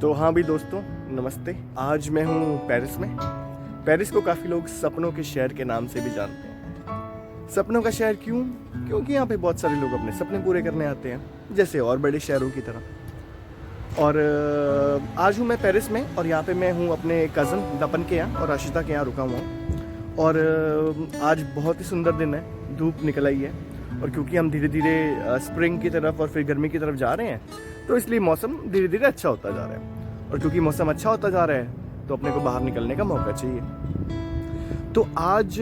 तो हाँ भी दोस्तों, नमस्ते। आज मैं हूँ पेरिस में। पेरिस को काफ़ी लोग सपनों के शहर के नाम से भी जानते हैं। सपनों का शहर क्यों? क्योंकि यहाँ पे बहुत सारे लोग अपने सपने पूरे करने आते हैं, जैसे और बड़े शहरों की तरह। और आज हूँ मैं पेरिस में, और यहाँ पे मैं हूँ अपने कज़न दपन के यहाँ और आशिता के यहाँ रुका हुआ हूँ। और आज बहुत ही सुंदर दिन है, धूप निकल आई है। और क्योंकि हम धीरे धीरे स्प्रिंग की तरफ और फिर गर्मी की तरफ जा रहे हैं, तो इसलिए मौसम धीरे धीरे अच्छा होता जा रहा है। और क्योंकि मौसम अच्छा होता जा रहा है, तो अपने को बाहर निकलने का मौका चाहिए। तो आज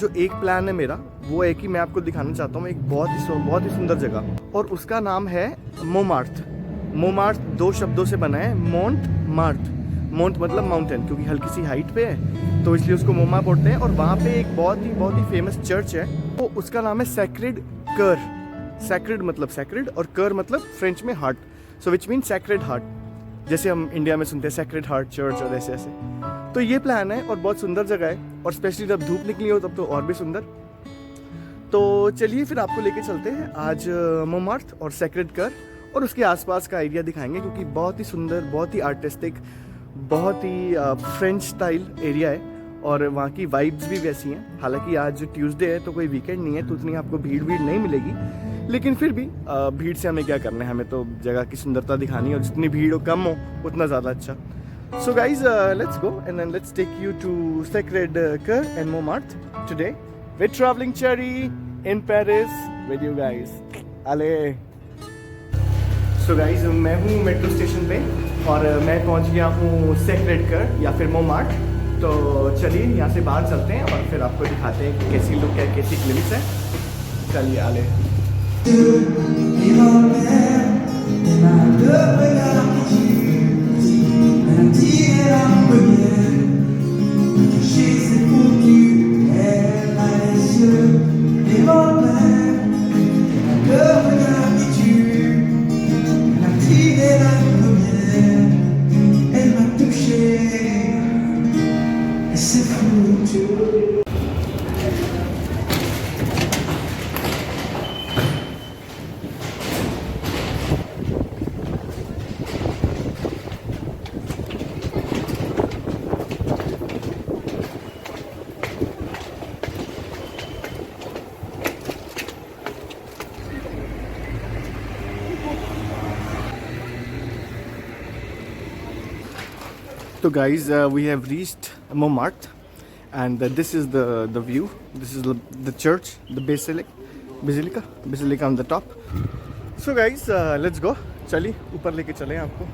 जो एक प्लान है मेरा, वो है कि मैं आपको दिखाना चाहता हूँ एक बहुत ही सुंदर जगह, और उसका नाम है मोमार्थ। मोमार्थ दो शब्दों से बना है, मोंट मार्थ। मोंट मतलब माउंटेन, क्योंकि हल्की सी हाइट पे है तो इसलिए उसको मोमा बोलते हैं। और वहाँ पे एक बहुत ही फेमस चर्च है, तो उसका नाम है सैक्रेड कर। सैक्रेड मतलब सैक्रेड, और कर मतलब फ्रेंच में heart, so which mean sacred heart. जैसे हम इंडिया में सुनते हैं सैक्रेड हार्ट चर्च और ऐसे ऐसे। तो ये प्लान है, और बहुत सुंदर जगह है, और स्पेशली जब धूप निकली हो तब तो और भी सुंदर। तो चलिए फिर आपको लेके चलते हैं आज मोमार्थ और सैक्रेड कर, और उसके आसपास का एरिया दिखाएंगे, क्योंकि बहुत ही सुंदर, बहुत ही आर्टिस्टिक, बहुत ही फ्रेंच स्टाइल एरिया है। और वहाँ की वाइब्स भी वैसी हैं। हालांकि आज ट्यूसडे है तो कोई वीकेंड नहीं है, तो उतनी आपको भीड़ नहीं मिलेगी, लेकिन फिर भी भीड़ से हमें क्या करना है, हमें तो जगह की सुंदरता दिखानी है, और जितनी भीड़ कम हो उतना ज़्यादा अच्छा। So guys, let's go and then let's take you to Sacre Coeur and Montmartre today with travelling Cherry in Paris with you guys. अले सो गाइज, मैं हूँ मेट्रो स्टेशन पे, और मैं पहुँच गया हूँ सैक्रेड कर या फिर मोमार्थ। तो चलिए यहाँ से बाहर चलते हैं और फिर आपको दिखाते हैं कि कैसी लुक है, कैसी ग्लिम्स है। चलिए आले। So guys, we have reached Montmartre, and this is the view. This is the church, the basilica on the top. So guys, let's go. चलिए ऊपर लेके चले आपको।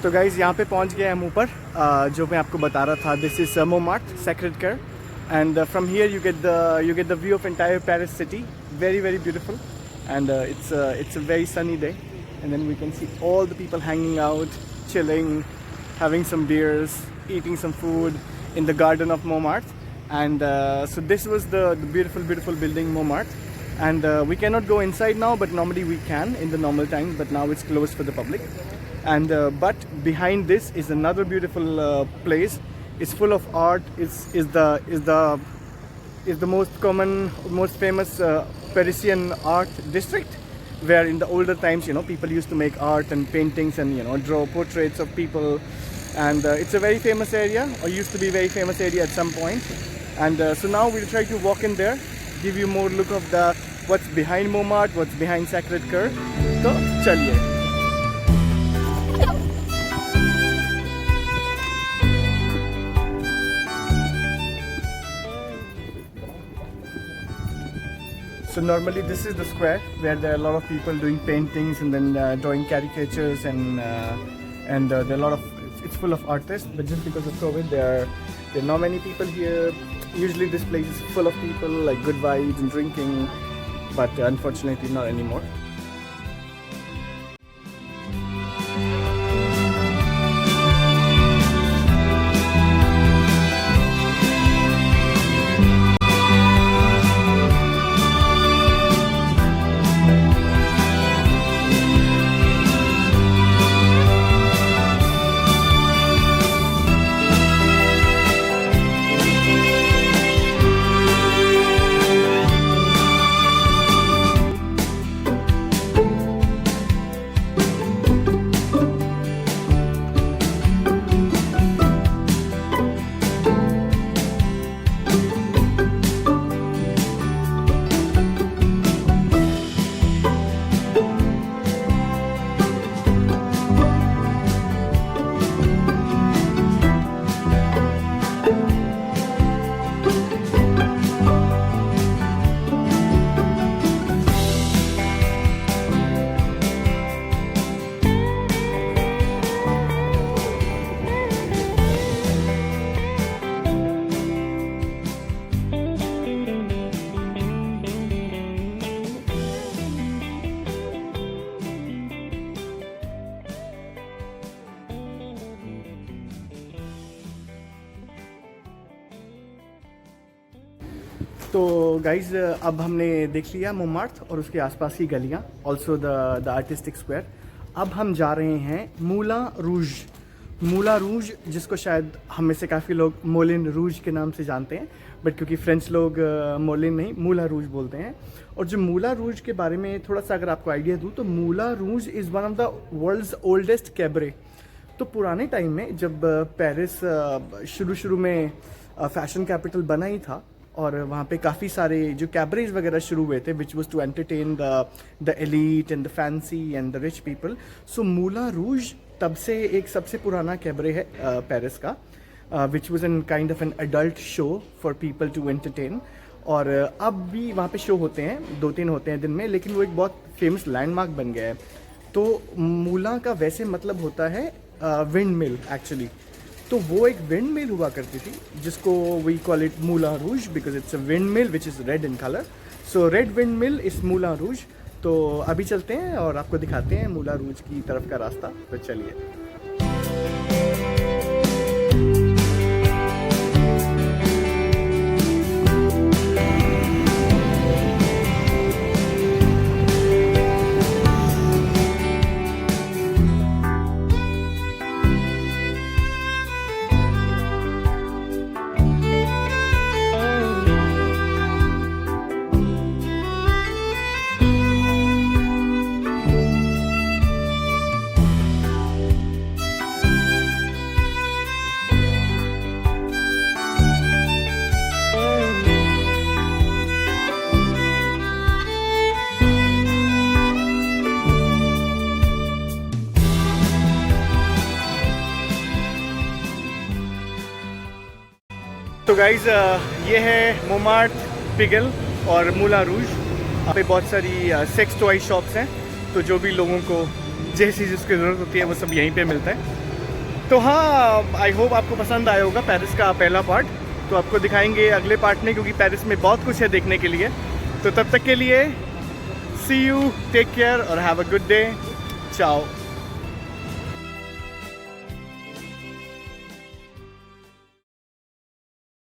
तो गाइज़ यहाँ पे पहुँच गए हम ऊपर, जो मैं आपको बता रहा था. This is Montmartre Sacré-Cœur, and from here you get the view of entire Paris city. Very very beautiful, and it's a very sunny day, and then we can see all the people hanging out, chilling, having some beers, eating some food in the garden of Montmartre. And so this was the beautiful building Montmartre, and we cannot go inside now, but normally we can in the normal times, but now it's closed for the public. And but behind this is another beautiful place. It's full of art. Is the most famous Parisian art district, where in the older times, you know, people used to make art and paintings and, you know, draw portraits of people. And it's a very famous area, or used to be a very famous area at some point. And so now we'll try to walk in there, give you more look of what's behind Montmartre, what's behind Sacré-Cœur. So chaliye. So normally this is the square where there are a lot of people doing paintings and then drawing caricatures, and there are a lot of, it's full of artists. But just because of COVID, there are not many people here. Usually this place is full of people, like good vibes and drinking, but unfortunately not anymore. तो guys अब हमने देख लिया मोमार्थ और उसके आसपास की गलियाँ, also the artistic square. अब हम जा रहे हैं मूला रूज, जिसको शायद हम में से काफ़ी लोग मोलिन रूज के नाम से जानते हैं, बट क्योंकि फ्रेंच लोग मोलिन नहीं मूला रूज बोलते हैं. और जो मूला रूज के बारे में थोड़ा सा अगर आपको आइडिया दूँ, तो Moulin Rouge is one of the world's oldest cabaret. तो पुराने टाइम में जब पेरिस शुरू में फैशन कैपिटल बना ही था, और वहाँ पे काफ़ी सारे जो कैबरेज वगैरह शुरू हुए थे, which was to entertain the elite and the fancy and the rich people. So Moulin Rouge तब से एक सबसे पुराना कैबरे है पेरिस का, which was an kind of an adult show for people to entertain. और अब भी वहाँ पे शो होते हैं, 2-3 होते हैं दिन में, लेकिन वो एक बहुत फेमस लैंडमार्क बन गया है. तो मूला का वैसे मतलब होता है विंड मिल एक्चुअली. तो वो एक विंड मिल हुआ करती थी, जिसको we call it Moulin Rouge because it's a windmill which is red in colour. So red windmill is Moulin रूज. तो अभी चलते हैं और आपको दिखाते हैं मूला रूज की तरफ का रास्ता. तो चलिए. तो गाइज़ ये है मोमार्थ, पिगल और मूला रूज. यहाँ पे बहुत सारी सेक्स टॉय शॉप्स हैं. तो जो भी लोगों को जैसी जिसकी ज़रूरत होती है वो सब यहीं पे मिलता है. तो हाँ, आई होप आपको पसंद आया होगा पेरिस का पहला पार्ट। तो आपको दिखाएंगे अगले पार्ट में, क्योंकि पेरिस में बहुत कुछ है देखने के लिए। तो तब तक के लिए सी यू, टेक केयर और हैव अ गुड डे। चाओ।